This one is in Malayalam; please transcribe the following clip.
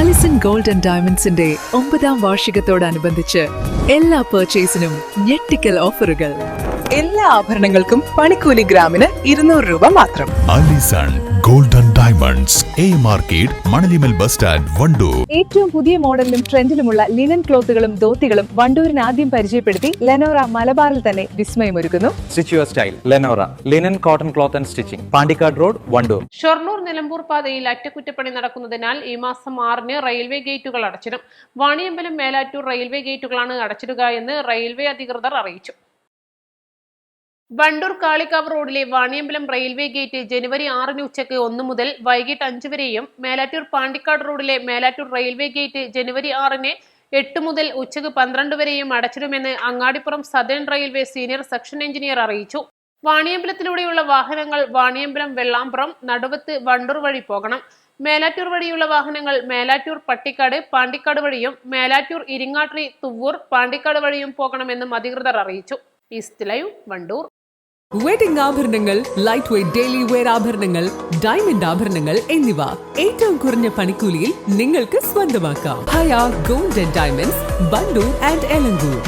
ആലിസൺ ഗോൾഡ് ആൻഡ് ഡയമണ്ട്സിന്റെ 9ാം വാർഷികത്തോടനുബന്ധിച്ച് എല്ലാ പർച്ചേസിനും ഞെട്ടിക്കൽ ഓഫറുകൾ. എല്ലാ ആഭരണങ്ങൾക്കും പണിക്കൂലി ഗ്രാമിന് 200 രൂപ മാത്രം. Alison gold and diamonds, a market, Manalimal bus stand, Wandoor. ഏറ്റവും പുതിയ മോഡലിലും ട്രെൻഡിലുമുള്ള ലിനൻ ക്ലോത്തുകളും ധോത്തികളും വണ്ടൂരിന് ആദ്യം പരിചയപ്പെടുത്തി ലെനോറ മലബാറിൽ തന്നെ വിസ്മയമൊരുക്കുന്നു. Stitch your style Lenora linen cotton cloth and stitching, Pandikkad road, Wandoor. Shoranur Nilambur പാതയിൽ അറ്റകുറ്റപ്പണി നടക്കുന്നതിനാൽ ഈ മാസം 6-ന് റെയിൽവേ ഗേറ്റുകൾ അടച്ചിടും. വാണിയമ്പലം മേലാറ്റൂർ റെയിൽവേ ഗേറ്റുകളാണ് അടച്ചിടുക എന്ന് റെയിൽവേ അധികൃതർ അറിയിച്ചു. വണ്ടൂർ കാളിക്കാവ് റോഡിലെ വാണിയമ്പലം റെയിൽവേ ഗേറ്റ് ജനുവരി 6-ന് ഉച്ചയ്ക്ക് 1 മുതൽ വൈകിട്ട് 5 വരെയും മേലാറ്റൂർ പാണ്ടിക്കാട് റോഡിലെ മേലാറ്റൂർ റെയിൽവേ ഗേറ്റ് ജനുവരി 6-ന് 8 മുതൽ ഉച്ചയ്ക്ക് 12 വരെയും അടച്ചിടുമെന്ന് Angadipuram southern railway senior section engineer അറിയിച്ചു. വാണിയമ്പലത്തിലൂടെയുള്ള വാഹനങ്ങൾ വാണിയമ്പലം, വെള്ളാമ്പ്രം, നടുവത്ത്, വണ്ടൂർ വഴി പോകണം. മേലാറ്റൂർ വഴിയുള്ള വാഹനങ്ങൾ മേലാറ്റൂർ, പട്ടിക്കാട്, പാണ്ടിക്കാട് വഴിയും മേലാറ്റൂർ, ഇരിങ്ങാട്രി, തുവ്വൂർ, പാണ്ടിക്കാട് വഴിയും പോകണമെന്നും അധികൃതർ അറിയിച്ചു. East Live, Wandoor. വെഡിംഗ് ആഭരണങ്ങൾ, ലൈറ്റ് വെയ്റ്റ് ഡെയിലി വെയർ ആഭരണങ്ങൾ, ഡയമണ്ട് ആഭരണങ്ങൾ എന്നിവ ഏറ്റവും കുറഞ്ഞ പണിക്കൂലിയിൽ നിങ്ങൾക്ക് സ്വന്തമാക്കാം. Haya gold and diamonds, Wandoor and Elankur.